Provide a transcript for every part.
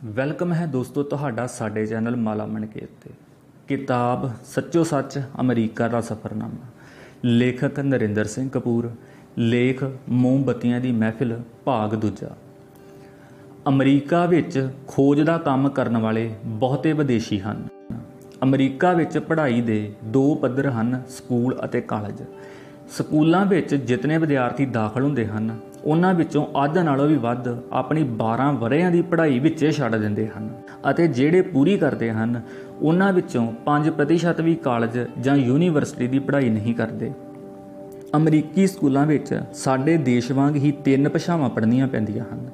Welcome ਹੈ ਦੋਸਤੋ ਤੁਹਾਡਾ ਸਾਡੇ ਚੈਨਲ ਮਾਲਾ ਮਣਕੇਤ ਤੇ। ਕਿਤਾਬ ਸੱਚੋ ਸੱਚ ਅਮਰੀਕਾ ਦਾ ਸਫ਼ਰਨਾਮਾ, ਲੇਖਕ ਨਰਿੰਦਰ ਸਿੰਘ ਕਪੂਰ, ਲੇਖ ਮੋਮਬੱਤੀਆਂ ਦੀ ਮਹਿਫਿਲ ਭਾਗ ਦੂਜਾ। ਅਮਰੀਕਾ ਵਿੱਚ ਖੋਜ ਦਾ ਕੰਮ ਕਰਨ ਵਾਲੇ ਬਹੁਤੇ ਵਿਦੇਸ਼ੀ ਹਨ। ਅਮਰੀਕਾ ਵਿੱਚ ਪੜ੍ਹਾਈ ਦੇ ਦੋ ਪੱਧਰ ਹਨ, ਸਕੂਲ ਅਤੇ ਕਾਲਜ। ਸਕੂਲਾਂ ਵਿੱਚ ਜਿਤਨੇ ਵਿਦਿਆਰਥੀ ਦਾਖਲ ਹੁੰਦੇ ਹਨ ਉਹਨਾਂ ਵਿੱਚੋਂ ਅੱਧ ਨਾਲੋਂ ਵੀ ਵੱਧ ਆਪਣੀ 12 ਵਰ੍ਹਿਆਂ ਦੀ ਪੜ੍ਹਾਈ ਵਿੱਚੇ ਛੱਡ ਦਿੰਦੇ ਹਨ ਅਤੇ ਜਿਹੜੇ ਪੂਰੀ ਕਰਦੇ ਹਨ ਉਹਨਾਂ ਵਿੱਚੋਂ 5% ਵੀ ਕਾਲਜ ਜਾਂ ਯੂਨੀਵਰਸਿਟੀ ਦੀ ਪੜ੍ਹਾਈ ਨਹੀਂ ਕਰਦੇ। ਅਮਰੀਕੀ ਸਕੂਲਾਂ ਵਿੱਚ ਸਾਡੇ ਦੇਸ਼ ਵਾਂਗ ਹੀ 3 ਭਾਸ਼ਾਵਾਂ ਪੜ੍ਹਨੀਆਂ ਪੈਂਦੀਆਂ ਹਨ।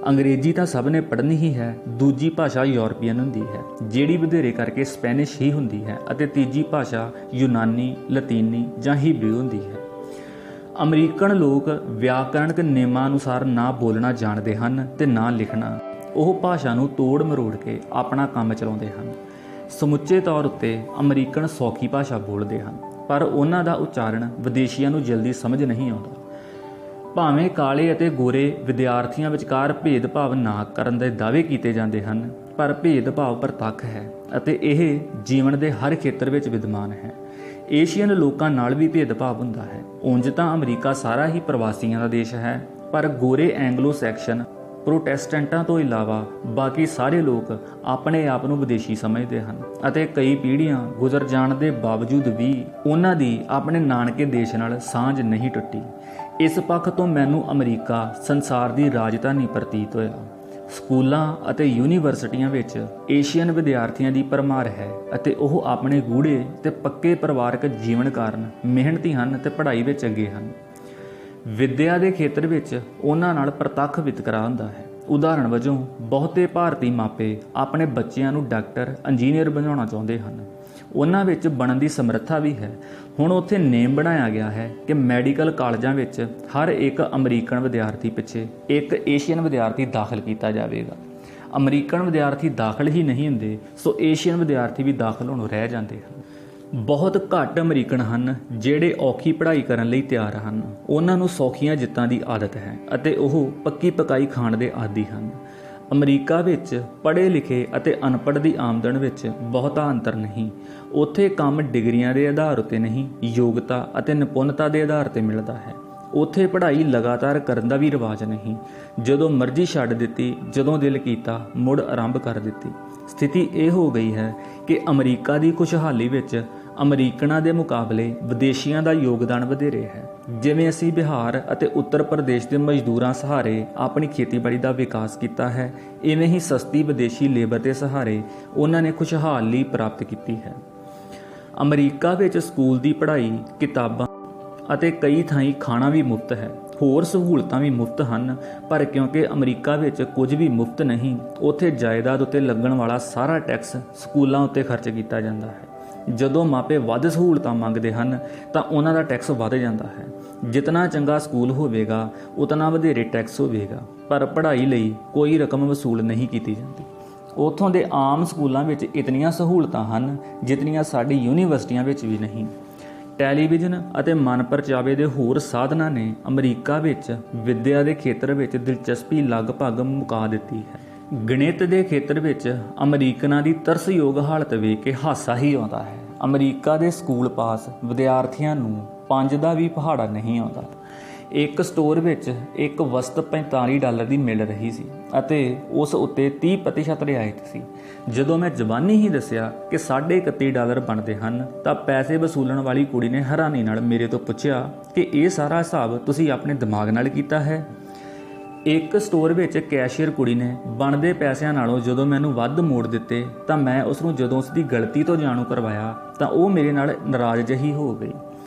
ਅੰਗਰੇਜ਼ੀ ਤਾਂ ਸਭ ਨੇ ਪੜ੍ਹਨੀ ਹੀ ਹੈ, ਦੂਜੀ ਭਾਸ਼ਾ ਯੂਰਪੀਅਨ ਹੁੰਦੀ ਹੈ ਜਿਹੜੀ ਵਧੇਰੇ ਕਰਕੇ ਸਪੈਨਿਸ਼ ਹੀ ਹੁੰਦੀ ਹੈ ਅਤੇ ਤੀਜੀ ਭਾਸ਼ਾ ਯੂਨਾਨੀ, ਲਤੀਨੀ ਜਾਂ ਹੀਬਰੂ ਹੁੰਦੀ ਹੈ। ਅਮਰੀਕਨ ਲੋਕ ਵਿਆਕਰਣਕ ਨਿਯਮਾਂ ਅਨੁਸਾਰ ਨਾ ਬੋਲਣਾ ਜਾਣਦੇ ਹਨ ਤੇ ਨਾ ਲਿਖਣਾ। ਉਹ ਭਾਸ਼ਾ ਨੂੰ ਤੋੜ ਮਰੋੜ ਕੇ ਆਪਣਾ ਕੰਮ ਚਲਾਉਂਦੇ ਹਨ। ਸਮੁੱਚੇ ਤੌਰ ਉੱਤੇ ਅਮਰੀਕਨ ਸੌਖੀ ਭਾਸ਼ਾ ਬੋਲਦੇ ਹਨ, ਪਰ ਉਹਨਾਂ ਦਾ ਉਚਾਰਨ ਵਿਦੇਸ਼ੀਆਂ ਨੂੰ ਜਲਦੀ ਸਮਝ ਨਹੀਂ ਆਉਂਦਾ। ਭਾਵੇਂ ਕਾਲੇ ਅਤੇ ਗੋਰੇ ਵਿਦਿਆਰਥੀਆਂ ਵਿਚਕਾਰ ਭੇਦਭਾਵ ਨਾ ਕਰਨ ਦੇ ਦਾਅਵੇ ਕੀਤੇ ਜਾਂਦੇ ਹਨ, ਪਰ ਭੇਦਭਾਵ ਪ੍ਰਤੱਖ ਹੈ ਅਤੇ ਇਹ ਜੀਵਨ ਦੇ ਹਰ ਖੇਤਰ ਵਿੱਚ ਵਿਦਮਾਨ ਹੈ। ਏਸ਼ੀਅਨ ਲੋਕਾਂ ਨਾਲ ਵੀ ਭੇਦਭਾਵ ਹੁੰਦਾ ਹੈ। ਉਂਝ ਤਾਂ ਅਮਰੀਕਾ ਸਾਰਾ ਹੀ ਪ੍ਰਵਾਸੀਆਂ ਦਾ ਦੇਸ਼ ਹੈ, ਪਰ ਗੋਰੇ ਐਂਗਲੋ ਸੈਕਸ਼ਨ ਪ੍ਰੋਟੈਸਟੈਂਟਾਂ ਤੋਂ ਇਲਾਵਾ ਬਾਕੀ ਸਾਰੇ ਲੋਕ ਆਪਣੇ ਆਪ ਨੂੰ ਵਿਦੇਸ਼ੀ ਸਮਝਦੇ ਹਨ ਅਤੇ ਕਈ ਪੀੜ੍ਹੀਆਂ ਗੁਜ਼ਰ ਜਾਣ ਦੇ ਬਾਵਜੂਦ ਵੀ ਉਹਨਾਂ ਦੀ ਆਪਣੇ ਨਾਨਕੇ ਦੇਸ਼ ਨਾਲ ਸਾਂਝ ਨਹੀਂ ਟੁੱਟੀ। ਇਸ ਪੱਖ ਤੋਂ ਮੈਨੂੰ ਅਮਰੀਕਾ ਸੰਸਾਰ ਦੀ ਰਾਜਧਾਨੀ ਪ੍ਰਤੀਤ ਹੋਇਆ। ਸਕੂਲਾਂ ਅਤੇ ਯੂਨੀਵਰਸਿਟੀਆਂ ਵਿੱਚ ਏਸ਼ੀਅਨ ਵਿਦਿਆਰਥੀਆਂ ਦੀ ਭਰਮਾਰ ਹੈ ਅਤੇ ਉਹ ਆਪਣੇ ਗੂੜ੍ਹੇ ਤੇ ਪੱਕੇ ਪਰਿਵਾਰਕ ਜੀਵਨ ਕਾਰਨ ਮਿਹਨਤੀ ਹਨ ਅਤੇ ਪੜ੍ਹਾਈ ਵਿੱਚ ਅੱਗੇ ਹਨ। ਵਿੱਦਿਆ ਦੇ ਖੇਤਰ ਵਿੱਚ ਉਹਨਾਂ ਨਾਲ ਪ੍ਰਤੱਖ ਵਿਤਕਰਾ ਹੁੰਦਾ ਹੈ। ਉਦਾਹਰਣ ਵਜੋਂ ਬਹੁਤੇ ਭਾਰਤੀ ਮਾਪੇ ਆਪਣੇ ਬੱਚਿਆਂ ਨੂੰ ਡਾਕਟਰ, ਇੰਜੀਨੀਅਰ ਬਣਾਉਣਾ ਚਾਹੁੰਦੇ ਹਨ। ਉਹਨਾਂ ਵਿੱਚ ਬਣਨ ਦੀ ਸਮਰੱਥਾ ਵੀ ਹੈ। ਹੁਣ ਉੱਥੇ ਨੇਮ ਬਣਾਇਆ ਗਿਆ ਹੈ ਕਿ ਮੈਡੀਕਲ ਕਾਲਜਾਂ ਵਿੱਚ ਹਰ ਇੱਕ ਅਮਰੀਕਨ ਵਿਦਿਆਰਥੀ ਪਿੱਛੇ ਇੱਕ ਏਸ਼ੀਅਨ ਵਿਦਿਆਰਥੀ ਦਾਖਲ ਕੀਤਾ ਜਾਵੇਗਾ। ਅਮਰੀਕਨ ਵਿਦਿਆਰਥੀ ਦਾਖਲ ਹੀ ਨਹੀਂ ਹੁੰਦੇ, ਸੋ ਏਸ਼ੀਅਨ ਵਿਦਿਆਰਥੀ ਵੀ ਦਾਖਲ ਹੋਣੋਂ ਰਹਿ ਜਾਂਦੇ ਹਨ। ਬਹੁਤ ਘੱਟ ਅਮਰੀਕਨ ਹਨ ਜਿਹੜੇ ਔਖੀ ਪੜ੍ਹਾਈ ਕਰਨ ਲਈ ਤਿਆਰ ਹਨ। ਉਹਨਾਂ ਨੂੰ ਸੌਖੀਆਂ ਜਿੱਤਾਂ ਦੀ ਆਦਤ ਹੈ ਅਤੇ ਉਹ ਪੱਕੀ ਪਕਾਈ ਖਾਣ ਦੇ ਆਦੀ ਹਨ। ਅਮਰੀਕਾ ਵਿੱਚ ਪੜ੍ਹੇ ਲਿਖੇ ਅਤੇ ਅਨਪੜ੍ਹ ਦੀ ਆਮਦਨ ਵਿੱਚ ਬਹੁਤਾ ਅੰਤਰ ਨਹੀਂ। ਉੱਥੇ ਕੰਮ ਡਿਗਰੀਆਂ ਦੇ ਆਧਾਰ ਉੱਤੇ ਨਹੀਂ, ਯੋਗਤਾ ਅਤੇ ਨਿਪੁੰਨਤਾ ਦੇ ਆਧਾਰ 'ਤੇ ਮਿਲਦਾ ਹੈ। ਉੱਥੇ ਪੜ੍ਹਾਈ ਲਗਾਤਾਰ ਕਰਨ ਦਾ ਵੀ ਰਿਵਾਜ ਨਹੀਂ। ਜਦੋਂ ਮਰਜ਼ੀ ਛੱਡ ਦਿੱਤੀ, ਜਦੋਂ ਦਿਲ ਕੀਤਾ ਮੁੜ ਆਰੰਭ ਕਰ ਦਿੱਤੀ। ਸਥਿਤੀ ਇਹ ਹੋ ਗਈ ਹੈ ਕਿ ਅਮਰੀਕਾ ਦੀ ਖੁਸ਼ਹਾਲੀ ਵਿੱਚ ਅਮਰੀਕਨਾਂ ਦੇ ਮੁਕਾਬਲੇ ਵਿਦੇਸ਼ੀਆਂ ਦਾ ਯੋਗਦਾਨ ਵਧੇਰੇ ਹੈ। ਜਿਵੇਂ ਅਸੀਂ ਬਿਹਾਰ ਅਤੇ ਉੱਤਰ ਪ੍ਰਦੇਸ਼ ਦੇ ਮਜ਼ਦੂਰਾਂ ਸਹਾਰੇ ਆਪਣੀ ਖੇਤੀਬਾੜੀ ਦਾ ਵਿਕਾਸ ਕੀਤਾ ਹੈ, ਇਵੇਂ ਹੀ ਸਸਤੀ ਵਿਦੇਸ਼ੀ ਲੇਬਰ ਦੇ ਸਹਾਰੇ ਉਹਨਾਂ ਨੇ ਖੁਸ਼ਹਾਲੀ ਪ੍ਰਾਪਤ ਕੀਤੀ ਹੈ। ਅਮਰੀਕਾ ਵਿੱਚ ਸਕੂਲ ਦੀ ਪੜ੍ਹਾਈ, ਕਿਤਾਬਾਂ ਅਤੇ ਕਈ ਥਾਈਂ ਖਾਣਾ ਵੀ ਮੁਫਤ ਹੈ। ਹੋਰ ਸਹੂਲਤਾਂ ਵੀ ਮੁਫਤ ਹਨ, ਪਰ ਕਿਉਂਕਿ ਅਮਰੀਕਾ ਵਿੱਚ ਕੁਝ ਵੀ ਮੁਫਤ ਨਹੀਂ, ਉੱਥੇ ਜਾਇਦਾਦ ਉੱਤੇ ਲੱਗਣ ਵਾਲਾ ਸਾਰਾ ਟੈਕਸ ਸਕੂਲਾਂ ਉੱਤੇ ਖਰਚ ਕੀਤਾ ਜਾਂਦਾ ਹੈ। ਜਦੋਂ ਮਾਪੇ ਵੱਧ ਸਹੂਲਤਾਂ ਮੰਗਦੇ ਹਨ ਤਾਂ ਉਹਨਾਂ ਦਾ ਟੈਕਸ ਵੱਧ ਜਾਂਦਾ ਹੈ। ਜਿਤਨਾ ਚੰਗਾ ਸਕੂਲ ਹੋਵੇਗਾ ਉਤਨਾ ਵਧੇਰੇ ਟੈਕਸ ਹੋਵੇਗਾ, ਪਰ ਪੜ੍ਹਾਈ ਲਈ ਕੋਈ ਰਕਮ ਵਸੂਲ ਨਹੀਂ ਕੀਤੀ ਜਾਂਦੀ। ਉੱਥੋਂ ਦੇ ਆਮ ਸਕੂਲਾਂ ਵਿੱਚ ਇਤਨੀਆਂ ਸਹੂਲਤਾਂ ਹਨ ਜਿਤਨੀਆਂ ਸਾਡੀ ਯੂਨੀਵਰਸਿਟੀਆਂ ਵਿੱਚ ਵੀ ਨਹੀਂ। ਟੈਲੀਵਿਜ਼ਨ ਅਤੇ ਮਨਪਰਚਾਵੇ ਦੇ ਹੋਰ ਸਾਧਨਾਂ ਨੇ ਅਮਰੀਕਾ ਵਿੱਚ ਵਿੱਦਿਆ ਦੇ ਖੇਤਰ ਵਿੱਚ ਦਿਲਚਸਪੀ ਲਗਭਗ ਮੁਕਾ ਦਿੱਤੀ ਹੈ। ਗਣਿਤ ਦੇ ਖੇਤਰ ਵਿੱਚ ਅਮਰੀਕਨਾਂ ਦੀ ਤਰਸਯੋਗ ਹਾਲਤ ਵੇਖ ਕੇ ਹਾਸਾ ਹੀ ਆਉਂਦਾ ਹੈ। ਅਮਰੀਕਾ ਦੇ ਸਕੂਲ ਪਾਸ ਵਿਦਿਆਰਥੀਆਂ ਨੂੰ 5 ਦਾ ਵੀ ਪਹਾੜਾ ਨਹੀਂ ਆਉਂਦਾ। ਇੱਕ ਸਟੋਰ ਵਿੱਚ ਇੱਕ ਵਸਤ $45 ਦੀ ਮਿਲ ਰਹੀ ਸੀ ਅਤੇ ਉਸ ਉੱਤੇ 30% ਰਿਆਇਤ ਸੀ। ਜਦੋਂ ਮੈਂ ਜ਼ਬਾਨੀ ਹੀ ਦੱਸਿਆ ਕਿ $31.5 ਬਣਦੇ ਹਨ ਤਾਂ ਪੈਸੇ ਵਸੂਲਣ ਵਾਲੀ ਕੁੜੀ ਨੇ ਹੈਰਾਨੀ ਨਾਲ ਮੇਰੇ ਤੋਂ ਪੁੱਛਿਆ ਕਿ ਇਹ ਸਾਰਾ ਹਿਸਾਬ ਤੁਸੀਂ ਆਪਣੇ ਦਿਮਾਗ ਨਾਲ ਕੀਤਾ ਹੈ। ਇੱਕ ਸਟੋਰ ਵਿੱਚ ਕੈਸ਼ੀਅਰ ਕੁੜੀ ਨੇ ਬਣਦੇ ਪੈਸਿਆਂ ਨਾਲੋਂ ਜਦੋਂ ਮੈਨੂੰ ਵੱਧ ਮੋੜ ਦਿੱਤੇ ਤਾਂ ਮੈਂ ਉਸ ਨੂੰ ਜਦੋਂ ਉਸ ਦੀ ਗਲਤੀ ਤੋਂ ਜਾਣੂ ਕਰਵਾਇਆ ਤਾਂ ਉਹ ਮੇਰੇ ਨਾਲ ਨਾਰਾਜ਼ ਜਿਹੀ ਹੋ ਗਈ।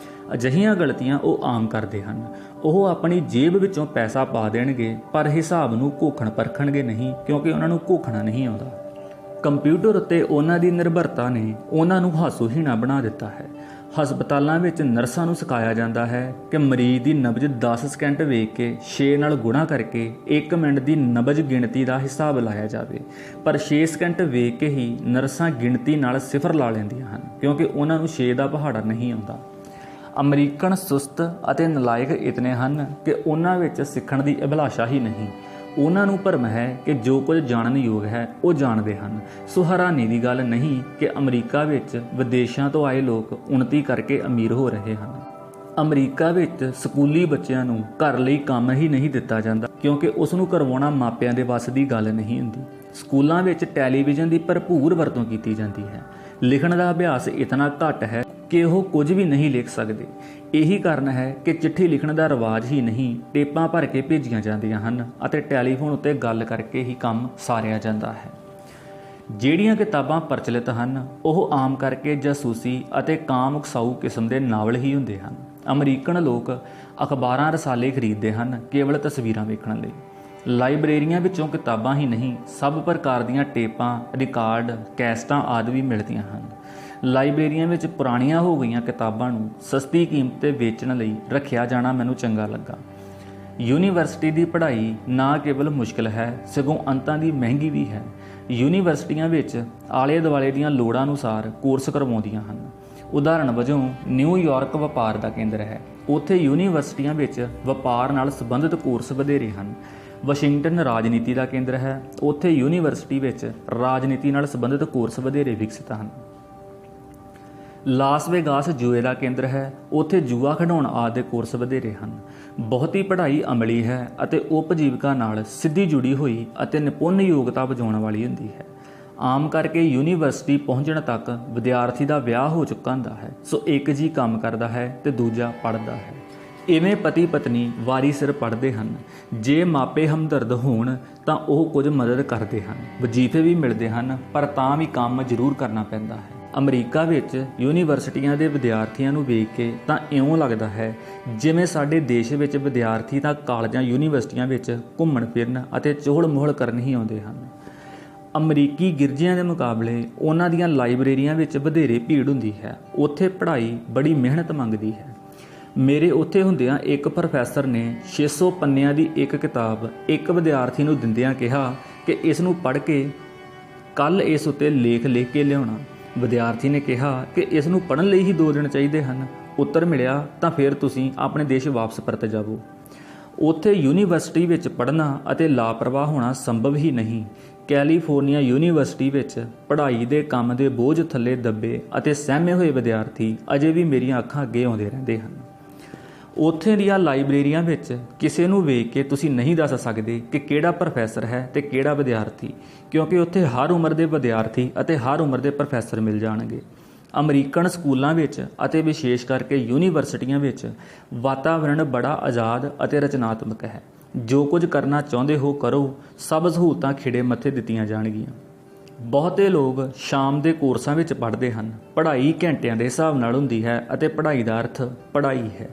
ਅਜਿਹੀਆਂ ਗਲਤੀਆਂ ਉਹ ਆਮ ਕਰਦੇ ਹਨ। ਉਹ ਆਪਣੀ ਜੇਬ ਵਿੱਚੋਂ ਪੈਸਾ ਪਾ ਦੇਣਗੇ ਪਰ ਹਿਸਾਬ ਨੂੰ ਘੋਖਣ ਪਰਖਣਗੇ ਨਹੀਂ, ਕਿਉਂਕਿ ਉਹਨਾਂ ਨੂੰ ਘੋਖਣਾ ਨਹੀਂ ਆਉਂਦਾ। ਕੰਪਿਊਟਰ ਉੱਤੇ ਉਹਨਾਂ ਦੀ ਨਿਰਭਰਤਾ ਨੇ ਉਹਨਾਂ ਨੂੰ ਹਾਸੋਹੀਣਾ ਬਣਾ ਦਿੱਤਾ ਹੈ। ਹਸਪਤਾਲਾਂ ਵਿੱਚ ਨਰਸਾਂ ਨੂੰ ਸਿਖਾਇਆ ਜਾਂਦਾ ਹੈ ਕਿ ਮਰੀਜ਼ ਦੀ ਨਬਜ਼ 10 ਸਕਿੰਟ ਵੇਖ ਕੇ 6 ਨਾਲ ਗੁਣਾ ਕਰਕੇ 1 ਮਿੰਟ ਦੀ ਨਬਜ਼ ਗਿਣਤੀ ਦਾ ਹਿਸਾਬ ਲਾਇਆ ਜਾਵੇ, ਪਰ 6 ਸਕਿੰਟ ਵੇਖ ਕੇ ਹੀ ਨਰਸਾਂ ਗਿਣਤੀ ਨਾਲ 0 ਲਾ ਲੈਂਦੀਆਂ ਹਨ ਕਿਉਂਕਿ ਉਹਨਾਂ ਨੂੰ 6 ਦਾ ਪਹਾੜਾ ਨਹੀਂ ਆਉਂਦਾ। ਅਮਰੀਕਨ ਸੁਸਤ ਅਤੇ ਨਲਾਇਕ ਇਤਨੇ ਹਨ ਕਿ ਉਹਨਾਂ ਵਿੱਚ ਸਿੱਖਣ ਦੀ ਅਭਿਲਾਸ਼ਾ ਹੀ ਨਹੀਂ। ਉਹਨਾਂ ਨੂੰ ਭਰਮ ਹੈ ਕਿ ਜੋ ਕੁਝ ਜਾਣਨ ਯੋਗ ਹੈ ਉਹ ਜਾਣਦੇ ਹਨ। ਸੋ ਹੈਰਾਨੀ ਦੀ ਗੱਲ ਨਹੀਂ ਕਿ ਅਮਰੀਕਾ ਵਿੱਚ ਵਿਦੇਸ਼ਾਂ ਤੋਂ ਆਏ ਲੋਕ ਉੱਨਤੀ ਕਰਕੇ ਅਮੀਰ ਹੋ ਰਹੇ ਹਨ। ਅਮਰੀਕਾ ਵਿੱਚ ਸਕੂਲੀ ਬੱਚਿਆਂ ਨੂੰ ਘਰ ਲਈ ਕੰਮ ਹੀ ਨਹੀਂ ਦਿੱਤਾ ਜਾਂਦਾ, ਕਿਉਂਕਿ ਉਸ ਨੂੰ ਕਰਵਾਉਣਾ ਮਾਪਿਆਂ ਦੇ ਵੱਸ ਦੀ ਗੱਲ ਨਹੀਂ ਹੁੰਦੀ। ਸਕੂਲਾਂ ਵਿੱਚ ਟੈਲੀਵਿਜ਼ਨ ਦੀ ਭਰਪੂਰ ਵਰਤੋਂ ਕੀਤੀ ਜਾਂਦੀ ਹੈ। ਲਿਖਣ ਦਾ ਅਭਿਆਸ ਇਤਨਾ ਘੱਟ ਹੈ ਕਿ ਉਹ ਕੁਝ ਵੀ ਨਹੀਂ ਲਿਖ ਸਕਦੇ। ਇਹੀ ਕਾਰਨ ਹੈ ਕਿ ਚਿੱਠੀ ਲਿਖਣ ਦਾ ਰਿਵਾਜ ਹੀ ਨਹੀਂ, ਟੇਪਾਂ ਭਰ ਕੇ ਭੇਜੀਆਂ ਜਾਂਦੀਆਂ ਹਨ ਅਤੇ ਟੈਲੀਫੋਨ ਉੱਤੇ ਗੱਲ ਕਰਕੇ ਹੀ ਕੰਮ ਸਾਰਿਆ ਜਾਂਦਾ ਹੈ। ਜਿਹੜੀਆਂ ਕਿਤਾਬਾਂ ਪ੍ਰਚਲਿਤ ਹਨ ਉਹ ਆਮ ਕਰਕੇ ਜਾਸੂਸੀ ਅਤੇ ਕਾਮ ਉਕਸਾਊ ਕਿਸਮ ਦੇ ਨਾਵਲ ਹੀ ਹੁੰਦੇ ਹਨ। ਅਮਰੀਕਨ ਲੋਕ ਅਖਬਾਰਾਂ ਰਸਾਲੇ ਖਰੀਦਦੇ ਹਨ ਕੇਵਲ ਤਸਵੀਰਾਂ ਵੇਖਣ ਲਈ। ਲਾਇਬ੍ਰੇਰੀਆਂ ਵਿੱਚੋਂ ਕਿਤਾਬਾਂ ਹੀ ਨਹੀਂ, ਸਭ ਪ੍ਰਕਾਰ ਦੀਆਂ ਟੇਪਾਂ, ਰਿਕਾਰਡ, ਕੈਸਟਾਂ ਆਦਿ ਵੀ ਮਿਲਦੀਆਂ ਹਨ। ਲਾਇਬ੍ਰੇਰੀਆਂ ਵਿੱਚ ਪੁਰਾਣੀਆਂ ਹੋ ਗਈਆਂ ਕਿਤਾਬਾਂ ਨੂੰ ਸਸਤੀ ਕੀਮਤ 'ਤੇ ਵੇਚਣ ਲਈ ਰੱਖਿਆ ਜਾਣਾ ਮੈਨੂੰ ਚੰਗਾ ਲੱਗਾ। ਯੂਨੀਵਰਸਿਟੀ ਦੀ ਪੜ੍ਹਾਈ ਨਾ ਕੇਵਲ ਮੁਸ਼ਕਿਲ ਹੈ ਸਗੋਂ ਅੰਤਾਂ ਦੀ ਮਹਿੰਗੀ ਵੀ ਹੈ। ਯੂਨੀਵਰਸਿਟੀਆਂ ਵਿੱਚ ਆਲੇ ਦੁਆਲੇ ਦੀਆਂ ਲੋੜਾਂ ਅਨੁਸਾਰ ਕੋਰਸ ਕਰਵਾਉਂਦੀਆਂ ਹਨ। ਉਦਾਹਰਣ ਵਜੋਂ ਨਿਊਯਾਰਕ ਵਪਾਰ ਦਾ ਕੇਂਦਰ ਹੈ। ਉੱਥੇ ਯੂਨੀਵਰਸਿਟੀਆਂ ਵਿੱਚ ਵਪਾਰ ਨਾਲ ਸੰਬੰਧਿਤ ਕੋਰਸ ਵਧੇਰੇ ਹਨ। ਵਾਸ਼ਿੰਗਟਨ ਰਾਜਨੀਤੀ ਦਾ ਕੇਂਦਰ ਹੈ। ਉੱਥੇ ਯੂਨੀਵਰਸਿਟੀ ਵਿੱਚ ਰਾਜਨੀਤੀ ਨਾਲ ਸੰਬੰਧਿਤ ਕੋਰਸ ਵਧੇਰੇ ਵਿਕਸਿਤ ਹਨ। ਲਾਸ ਵੇਗਾਸ ਜੂਏ ਦਾ ਕੇਂਦਰ ਹੈ। ਉੱਥੇ ਜੂਆ ਖਿਡਾਉਣ ਆਦਿ ਦੇ ਕੋਰਸ ਵਧੇਰੇ ਹਨ। ਬਹੁਤੀ ਪੜ੍ਹਾਈ ਅਮਲੀ ਹੈ ਅਤੇ ਉਪਜੀਵਕਾ ਨਾਲ ਸਿੱਧੀ ਜੁੜੀ ਹੋਈ ਅਤੇ ਨਿਪੁੰਨ ਯੋਗਤਾ ਵਜਾਉਣ ਵਾਲੀ ਹੁੰਦੀ ਹੈ। ਆਮ ਕਰਕੇ ਯੂਨੀਵਰਸਿਟੀ ਪਹੁੰਚਣ ਤੱਕ ਵਿਦਿਆਰਥੀ ਦਾ ਵਿਆਹ ਹੋ ਚੁੱਕਾ ਹੁੰਦਾ ਹੈ। ਸੋ ਇੱਕ ਜੀ ਕੰਮ ਕਰਦਾ ਹੈ ਤੇ ਦੂਜਾ ਪੜ੍ਹਦਾ ਹੈ। ਇਵੇਂ ਪਤੀ ਪਤਨੀ ਵਾਰੀ ਸਿਰ ਪੜ੍ਹਦੇ ਹਨ। ਜੇ ਮਾਪੇ ਹਮਦਰਦ ਹੋਣ ਤਾਂ ਉਹ ਕੁਝ ਮਦਦ ਕਰਦੇ ਹਨ। ਵਜ਼ੀਫੇ ਵੀ ਮਿਲਦੇ ਹਨ, ਪਰ ਤਾਂ ਵੀ ਕੰਮ ਜ਼ਰੂਰ ਕਰਨਾ ਪੈਂਦਾ ਹੈ। ਅਮਰੀਕਾ ਵਿੱਚ ਯੂਨੀਵਰਸਿਟੀਆਂ ਦੇ ਵਿਦਿਆਰਥੀਆਂ ਨੂੰ ਵੇਖ ਕੇ ਤਾਂ ਇਉਂ ਲੱਗਦਾ ਹੈ ਜਿਵੇਂ ਸਾਡੇ ਦੇਸ਼ ਵਿੱਚ ਵਿਦਿਆਰਥੀ ਤਾਂ ਕਾਲਜਾਂ ਯੂਨੀਵਰਸਿਟੀਆਂ ਵਿੱਚ ਘੁੰਮਣ ਫਿਰਨ ਅਤੇ ਚੋਹਲ ਮੋਹਲ ਕਰਨ ਹੀ ਆਉਂਦੇ ਹਨ। ਅਮਰੀਕੀ ਗਿਰਜਿਆਂ ਦੇ ਮੁਕਾਬਲੇ ਉਹਨਾਂ ਦੀਆਂ ਲਾਇਬ੍ਰੇਰੀਆਂ ਵਿੱਚ ਵਧੇਰੇ ਭੀੜ ਹੁੰਦੀ ਹੈ। ਉੱਥੇ ਪੜ੍ਹਾਈ ਬੜੀ ਮਿਹਨਤ ਮੰਗਦੀ ਹੈ। ਮੇਰੇ ਉੱਥੇ ਹੁੰਦਿਆਂ ਇੱਕ ਪ੍ਰੋਫੈਸਰ ਨੇ 600 ਪੰਨਿਆਂ ਦੀ ਇੱਕ ਕਿਤਾਬ ਇੱਕ ਵਿਦਿਆਰਥੀ ਨੂੰ ਦਿੰਦਿਆਂ ਕਿਹਾ ਕਿ ਇਸ ਨੂੰ ਪੜ੍ਹ ਕੇ ਕੱਲ੍ਹ ਇਸ ਉੱਤੇ ਲੇਖ ਲਿਖ ਕੇ ਲਿਆਉਣਾ। ਵਿਦਿਆਰਥੀ ਨੇ ਕਿਹਾ ਕਿ ਇਸ ਨੂੰ ਪੜ੍ਹਨ ਲਈ ਹੀ 2 ਦਿਨ ਚਾਹੀਦੇ ਹਨ। ਉੱਤਰ ਮਿਲਿਆ ਤਾਂ ਫਿਰ ਤੁਸੀਂ ਆਪਣੇ ਦੇਸ਼ ਵਾਪਸ ਪਰਤ ਜਾਵੋ। ਉੱਥੇ ਯੂਨੀਵਰਸਿਟੀ ਵਿੱਚ ਪੜ੍ਹਨਾ ਅਤੇ ਲਾਪਰਵਾਹ ਹੋਣਾ ਸੰਭਵ ਹੀ ਨਹੀਂ। ਕੈਲੀਫੋਰਨੀਆ ਯੂਨੀਵਰਸਿਟੀ ਵਿੱਚ ਪੜ੍ਹਾਈ ਦੇ ਕੰਮ ਦੇ ਬੋਝ ਥੱਲੇ ਦੱਬੇ ਅਤੇ ਸਹਿਮੇ ਹੋਏ ਵਿਦਿਆਰਥੀ ਅਜੇ ਵੀ ਮੇਰੀਆਂ ਅੱਖਾਂ ਅੱਗੇ ਆਉਂਦੇ ਰਹਿੰਦੇ ਹਨ। ਉੱਥੇ ਦੀਆਂ ਲਾਇਬ੍ਰੇਰੀਆਂ ਵਿੱਚ ਕਿਸੇ ਨੂੰ ਵੇਖ ਕੇ ਤੁਸੀਂ ਨਹੀਂ ਦੱਸ ਸਕਦੇ ਕਿ ਕਿਹੜਾ ਪ੍ਰੋਫੈਸਰ ਹੈ ਤੇ ਕਿਹੜਾ ਵਿਦਿਆਰਥੀ, ਕਿਉਂਕਿ ਉੱਥੇ ਹਰ ਉਮਰ ਦੇ ਵਿਦਿਆਰਥੀ ਅਤੇ ਹਰ ਉਮਰ ਦੇ ਪ੍ਰੋਫੈਸਰ ਮਿਲ ਜਾਣਗੇ। ਅਮਰੀਕਨ ਸਕੂਲਾਂ ਵਿੱਚ ਅਤੇ ਵਿਸ਼ੇਸ਼ ਕਰਕੇ ਯੂਨੀਵਰਸਿਟੀਆਂ ਵਿੱਚ ਵਾਤਾਵਰਣ ਬੜਾ ਆਜ਼ਾਦ ਅਤੇ ਰਚਨਾਤਮਕ ਹੈ। ਜੋ ਕੁਝ ਕਰਨਾ ਚਾਹੁੰਦੇ ਹੋ ਕਰੋ, ਸਭ ਸਹੂਲਤਾਂ ਖਿੜੇ ਮੱਥੇ ਦਿੱਤੀਆਂ ਜਾਣਗੀਆਂ। ਬਹੁਤੇ ਲੋਕ ਸ਼ਾਮ ਦੇ ਕੋਰਸਾਂ ਵਿੱਚ ਪੜ੍ਹਦੇ ਹਨ। ਪੜ੍ਹਾਈ ਘੰਟਿਆਂ ਦੇ ਹਿਸਾਬ ਨਾਲ ਹੁੰਦੀ ਹੈ ਅਤੇ ਪੜ੍ਹਾਈ ਦਾ ਅਰਥ ਪੜ੍ਹਾਈ ਹੈ।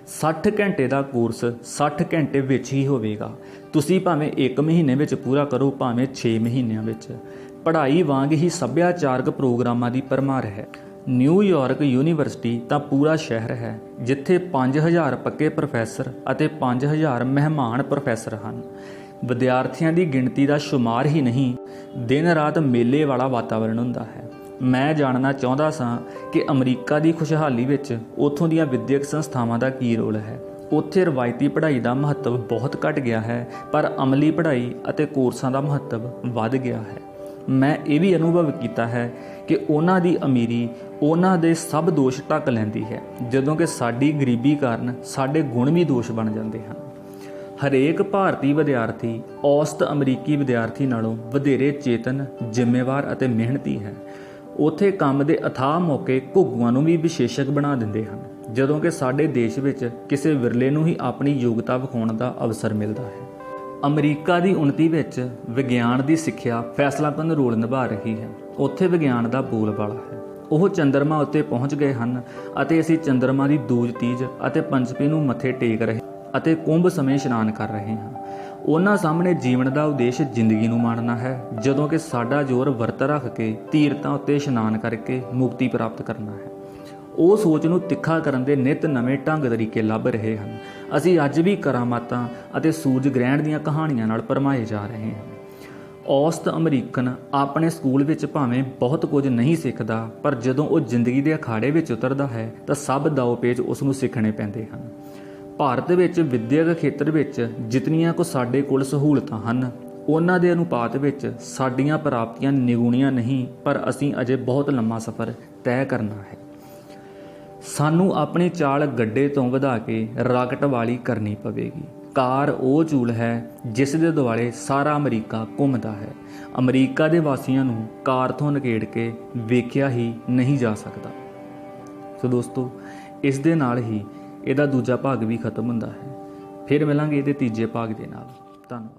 60 ਘੰਟੇ ਦਾ ਕੋਰਸ 60 ਘੰਟੇ ਵਿੱਚ ਹੀ ਹੋਵੇਗਾ। ਤੁਸੀਂ ਭਾਵੇਂ 1 ਮਹੀਨੇ ਵਿੱਚ ਪੂਰਾ ਕਰੋ, ਭਾਵੇਂ 6 ਮਹੀਨਿਆਂ ਵਿੱਚ। ਪੜ੍ਹਾਈ ਵਾਂਗ ਹੀ ਸੱਭਿਆਚਾਰਕ ਪ੍ਰੋਗਰਾਮਾਂ ਦੀ ਭਰਮਾਰ ਹੈ। ਨਿਊਯਾਰਕ ਯੂਨੀਵਰਸਿਟੀ ਤਾਂ ਪੂਰਾ ਸ਼ਹਿਰ ਹੈ ਜਿੱਥੇ 5000 ਪੱਕੇ ਪ੍ਰੋਫੈਸਰ ਅਤੇ 5000 ਮਹਿਮਾਨ ਪ੍ਰੋਫੈਸਰ ਹਨ। ਵਿਦਿਆਰਥੀਆਂ ਦੀ ਗਿਣਤੀ ਦਾ ਸ਼ੁਮਾਰ ਹੀ ਨਹੀਂ, ਦਿਨ ਰਾਤ ਮੇਲੇ ਵਾਲਾ ਵਾਤਾਵਰਣ ਹੁੰਦਾ ਹੈ। ਮੈਂ ਜਾਣਨਾ ਚਾਹੁੰਦਾ ਸਾਂ ਕਿ ਅਮਰੀਕਾ ਦੀ ਖੁਸ਼ਹਾਲੀ ਵਿੱਚ ਉੱਥੋਂ ਦੀਆਂ ਵਿੱਦਿਅਕ ਸੰਸਥਾਵਾਂ ਦਾ ਕੀ ਰੋਲ ਹੈ। ਉੱਥੇ ਰਵਾਇਤੀ ਪੜ੍ਹਾਈ ਦਾ ਮਹੱਤਵ ਬਹੁਤ ਘਟ ਗਿਆ ਹੈ, ਪਰ ਅਮਲੀ ਪੜ੍ਹਾਈ ਅਤੇ ਕੋਰਸਾਂ ਦਾ ਮਹੱਤਵ ਵੱਧ ਗਿਆ ਹੈ। ਮੈਂ ਇਹ ਵੀ ਅਨੁਭਵ ਕੀਤਾ ਹੈ ਕਿ ਉਹਨਾਂ ਦੀ ਅਮੀਰੀ ਉਹਨਾਂ ਦੇ ਸਭ ਦੋਸ਼ ਢੱਕ ਲੈਂਦੀ ਹੈ, ਜਦੋਂ ਕਿ ਸਾਡੀ ਗਰੀਬੀ ਕਾਰਨ ਸਾਡੇ ਗੁਣ ਵੀ ਦੋਸ਼ ਬਣ ਜਾਂਦੇ ਹਨ। ਹਰੇਕ ਭਾਰਤੀ ਵਿਦਿਆਰਥੀ ਔਸਤ ਅਮਰੀਕੀ ਵਿਦਿਆਰਥੀ ਨਾਲੋਂ ਵਧੇਰੇ ਚੇਤਨ, ਜ਼ਿੰਮੇਵਾਰ ਅਤੇ ਮਿਹਨਤੀ ਹੈ। ਉੱਥੇ ਕੰਮ ਦੇ ਅਥਾਹ ਮੌਕੇ ਘੁੱਗੂਆਂ ਨੂੰ ਵੀ ਵਿਸ਼ੇਸ਼ਕ ਬਣਾ ਦਿੰਦੇ ਹਨ, ਜਦੋਂ ਕਿ ਸਾਡੇ ਦੇਸ਼ ਵਿੱਚ ਕਿਸੇ ਵਿਰਲੇ ਨੂੰ ਹੀ ਆਪਣੀ ਯੋਗਤਾ ਵਿਖਾਉਣ ਦਾ ਅਵਸਰ ਮਿਲਦਾ ਹੈ। ਅਮਰੀਕਾ ਦੀ ਉੱਨਤੀ ਵਿੱਚ ਵਿਗਿਆਨ ਦੀ ਸਿੱਖਿਆ ਫੈਸਲਾਕੁੰਨ ਰੋਲ ਨਿਭਾ ਰਹੀ ਹੈ। ਉੱਥੇ ਵਿਗਿਆਨ ਦਾ ਬੋਲਬਾਲਾ ਹੈ। ਉਹ ਚੰਦਰਮਾ ਉੱਤੇ ਪਹੁੰਚ ਗਏ ਹਨ ਅਤੇ ਅਸੀਂ ਚੰਦਰਮਾ ਦੀ ਦੂਜ, ਤੀਜ ਅਤੇ ਪੰਚਮੀ ਨੂੰ ਮੱਥੇ ਟੇਕ ਰਹੇ ਅਤੇ ਕੁੰਭ ਸਮੇਂ ਇਸ਼ਨਾਨ ਕਰ ਰਹੇ ਹਾਂ। ਉਹਨਾਂ ਸਾਹਮਣੇ ਜੀਵਨ ਦਾ ਉਦੇਸ਼ ਜ਼ਿੰਦਗੀ ਨੂੰ ਮਾਣਨਾ ਹੈ, ਜਦੋਂ ਕਿ ਸਾਡਾ ਜ਼ੋਰ ਵਰਤ ਰੱਖ ਕੇ ਤੀਰਥਾਂ ਉੱਤੇ ਇਸ਼ਨਾਨ ਕਰਕੇ ਮੁਕਤੀ ਪ੍ਰਾਪਤ ਕਰਨਾ ਹੈ। ਉਹ ਸੋਚ ਨੂੰ ਤਿੱਖਾ ਕਰਨ ਦੇ ਨਿੱਤ ਨਵੇਂ ਢੰਗ ਤਰੀਕੇ ਲੱਭ ਰਹੇ ਹਨ। ਅਸੀਂ ਅੱਜ ਵੀ ਕਰਾਮਾਤਾਂ ਅਤੇ ਸੂਰਜ ਗ੍ਰਹਿਣ ਦੀਆਂ ਕਹਾਣੀਆਂ ਨਾਲ ਭਰਮਾਏ ਜਾ ਰਹੇ ਹਾਂ। ਔਸਤ ਅਮਰੀਕਨ ਆਪਣੇ ਸਕੂਲ ਵਿੱਚ ਭਾਵੇਂ ਬਹੁਤ ਕੁਝ ਨਹੀਂ ਸਿੱਖਦਾ, ਪਰ ਜਦੋਂ ਉਹ ਜ਼ਿੰਦਗੀ ਦੇ ਅਖਾੜੇ ਵਿੱਚ ਉਤਰਦਾ ਹੈ ਤਾਂ ਸਭ ਦਾਅ ਪੇਚ ਉਸ ਨੂੰ ਸਿੱਖਣੇ ਪੈਂਦੇ ਹਨ। ਭਾਰਤ ਵਿੱਚ ਵਿਦਿਅਕ ਖੇਤਰ ਵਿੱਚ ਜਿਤਨੀਆਂ ਕੁ ਸਾਡੇ ਕੋਲ ਸਹੂਲਤਾਂ ਹਨ, ਉਹਨਾਂ ਦੇ ਅਨੁਪਾਤ ਵਿੱਚ ਸਾਡੀਆਂ ਪ੍ਰਾਪਤੀਆਂ ਨਿਗੁਣੀਆਂ ਨਹੀਂ, ਪਰ ਅਸੀਂ ਅਜੇ ਬਹੁਤ ਲੰਮਾ ਸਫ਼ਰ ਤੈਅ ਕਰਨਾ ਹੈ। ਸਾਨੂੰ ਆਪਣੀ ਚਾਲ ਗੱਡੇ ਤੋਂ ਵਧਾ ਕੇ ਰਾਕਟ ਵਾਲੀ ਕਰਨੀ ਪਵੇਗੀ। ਕਾਰ ਉਹ ਚੂਲ ਹੈ ਜਿਸ ਦੇ ਦੁਆਲੇ ਸਾਰਾ ਅਮਰੀਕਾ ਘੁੰਮਦਾ ਹੈ। ਅਮਰੀਕਾ ਦੇ ਵਾਸੀਆਂ ਨੂੰ ਕਾਰ ਤੋਂ ਨਕੇੜ ਕੇ ਵੇਖਿਆ ਹੀ ਨਹੀਂ ਜਾ ਸਕਦਾ। ਸੋ ਦੋਸਤੋ, ਇਸ ਦੇ ਨਾਲ ਹੀ ਇਹਦਾ ਦੂਜਾ ਭਾਗ ਵੀ ਖਤਮ ਹੁੰਦਾ ਹੈ। ਫਿਰ ਮਿਲਾਂਗੇ ਇਹਦੇ ਤੀਜੇ ਭਾਗ ਦੇ ਨਾਲ। ਧੰਨਵਾਦ।